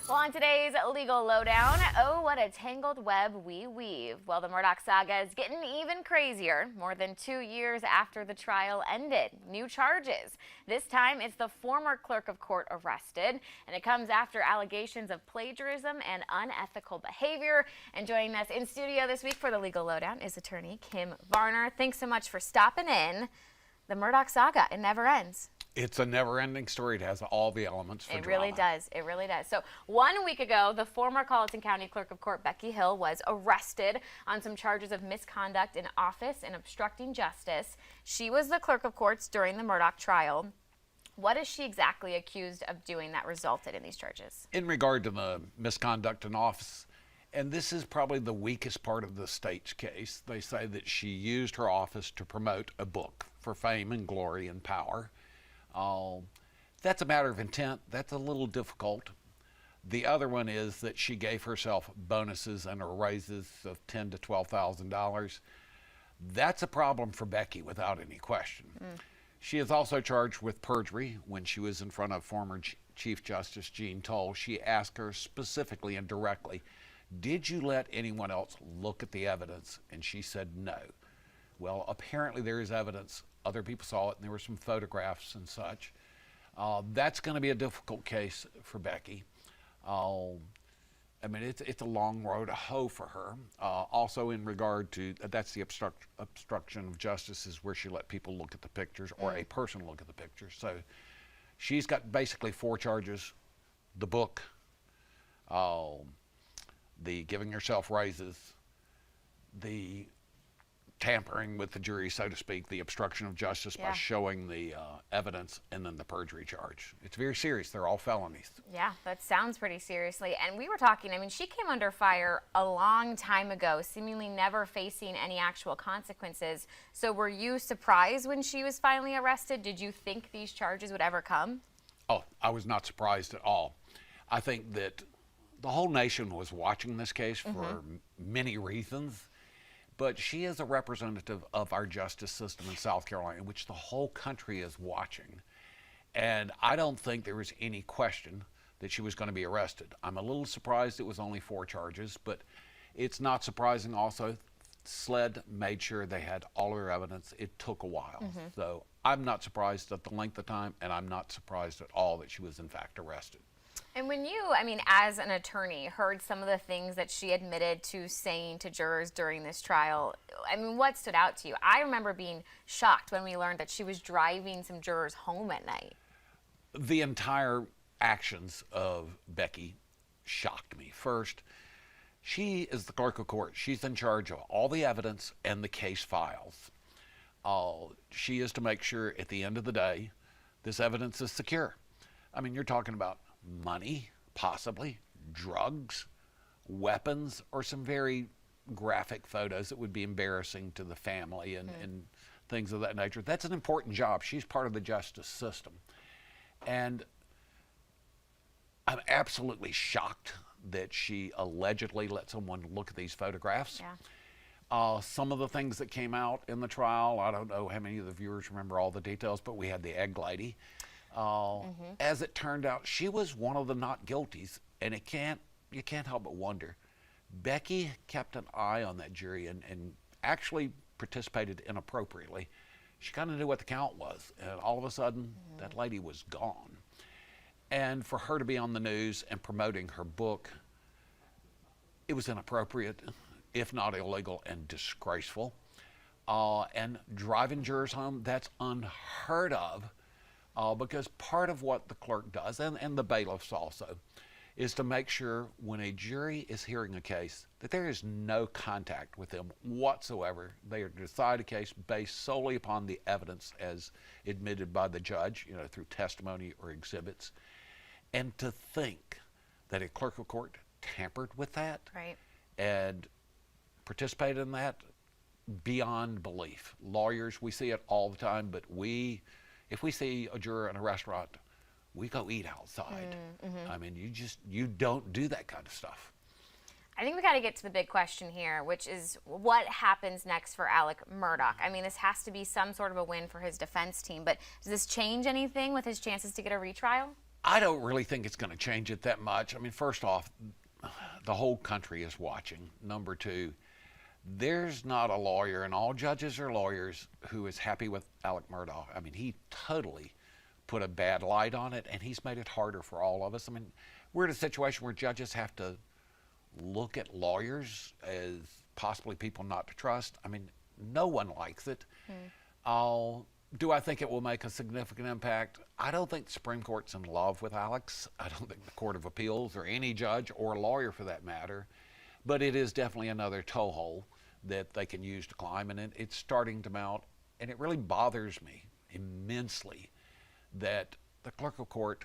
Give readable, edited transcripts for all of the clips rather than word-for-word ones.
Well, on today's Legal Lowdown, oh, what a tangled web we weave. Well, the Murdaugh saga is getting even crazier. More than 2 years after the trial ended, new charges. This time, it's the former clerk of court arrested, and it comes after allegations of plagiarism and unethical behavior. And joining us in studio this week for the Legal Lowdown is attorney Kim Varner. Thanks so much for stopping in. The Murdaugh saga, it never ends. It's a never-ending story. It has all the elements for It drama. really does. It really does. So 1 week ago, the former Colleton County Clerk of Court, Becky Hill, was arrested on some charges of misconduct in office and obstructing justice. She was the clerk of courts during the Murdaugh trial. What is she exactly accused of doing that resulted in these charges? In regard to the misconduct in office, and this is probably the weakest part of the state's case, they say that she used her office to promote a book for fame and glory and power. That's a matter of intent. That's a little difficult. The other one is that she gave herself bonuses and raises of $10,000 to $12,000. That's a problem for Becky without any question. She is also charged with perjury. When she was in front of former Chief Justice Jean Toll, she asked her specifically and directly, "Did you let anyone else look at the evidence?" And she said no. Well, apparently there is evidence. Other people saw it, and there were some photographs and such. That's going to be a difficult case for Becky. I mean, it's a long road to hoe for her. Also, in regard to that's the obstruction of justice, is where she let people look at the pictures or a person look at the pictures. So she's got basically 4 charges: the book, the giving herself raises, the tampering with the jury, so to speak, the obstruction of justice by showing the evidence, and then the perjury charge. It's very serious. They're all felonies. Yeah, that sounds pretty seriously. And we were talking, I mean, she came under fire a long time ago, seemingly never facing any actual consequences. So were you surprised when she was finally arrested? Did you think these charges would ever come? Oh, I was not surprised at all. I think that the whole nation was watching this case for many reasons. But she is a representative of our justice system in South Carolina, in which the whole country is watching. And I don't think there was any question that she was going to be arrested. I'm a little surprised it was only 4 charges, but it's not surprising also. SLED made sure they had all of their evidence. It took a while. So I'm not surprised at the length of time, and I'm not surprised at all that she was in fact arrested. And when you, I mean, as an attorney, heard some of the things that she admitted to saying to jurors during this trial, I mean, what stood out to you? I remember being shocked when we learned that she was driving some jurors home at night. The entire actions of Becky shocked me. First, she is the clerk of court. She's in charge of all the evidence and the case files. She is to make sure at the end of the day this evidence is secure. I mean, you're talking about money, possibly, drugs, weapons, or some very graphic photos that would be embarrassing to the family and things of that nature. That's an important job. She's part of the justice system. And I'm absolutely shocked that she allegedly let someone look at these photographs. Some of the things that came out in the trial, I don't know how many of the viewers remember all the details, but we had the egg lady. As it turned out, she was one of the not guilties, and you can't help but wonder. Becky kept an eye on that jury and actually participated inappropriately. She kind of knew what the count was, and all of a sudden, that lady was gone. And for her to be on the news and promoting her book, it was inappropriate, if not illegal, and disgraceful. And driving jurors home, that's unheard of. Because part of what the clerk does, and the bailiffs also, is to make sure when a jury is hearing a case that there is no contact with them whatsoever. They are to decide a case based solely upon the evidence as admitted by the judge, through testimony or exhibits. And to think that a clerk of court tampered with that and participated in that, beyond belief. Lawyers, we see it all the time, but if we see a juror in a restaurant, we go eat outside. I mean, you don't do that kind of stuff. I think we got to get to the big question here, which is what happens next for Alec Murdaugh. I mean, this has to be some sort of a win for his defense team, but does this change anything with his chances to get a retrial? I don't really think it's going to change it that much. I mean, first off, the whole country is watching. Number two, there's not a lawyer, and all judges are lawyers, who is happy with Alec Murdaugh. I mean, he totally put a bad light on it, and he's made it harder for all of us. I mean, we're in a situation where judges have to look at lawyers as possibly people not to trust. I mean, no one likes it. Do I think it will make a significant impact? I don't think the Supreme Court's in love with Alex. I don't think the Court of Appeals or any judge or lawyer for that matter. But it is definitely another toehold that they can use to climb, and it's starting to mount. And it really bothers me immensely that the clerk of court,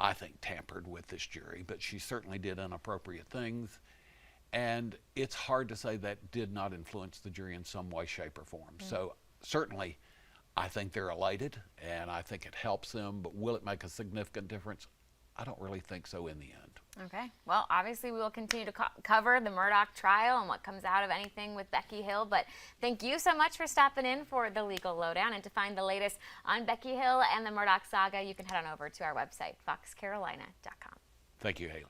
I think, tampered with this jury, but she certainly did inappropriate things. And it's hard to say that did not influence the jury in some way, shape, or form. So certainly, I think they're elated, and I think it helps them, but will it make a significant difference? I don't really think so in the end. Okay. Well, obviously we will continue to cover the Murdaugh trial and what comes out of anything with Becky Hill, but thank you so much for stopping in for the Legal Lowdown. And to find the latest on Becky Hill and the Murdaugh saga, you can head on over to our website, foxcarolina.com. Thank you, Haley.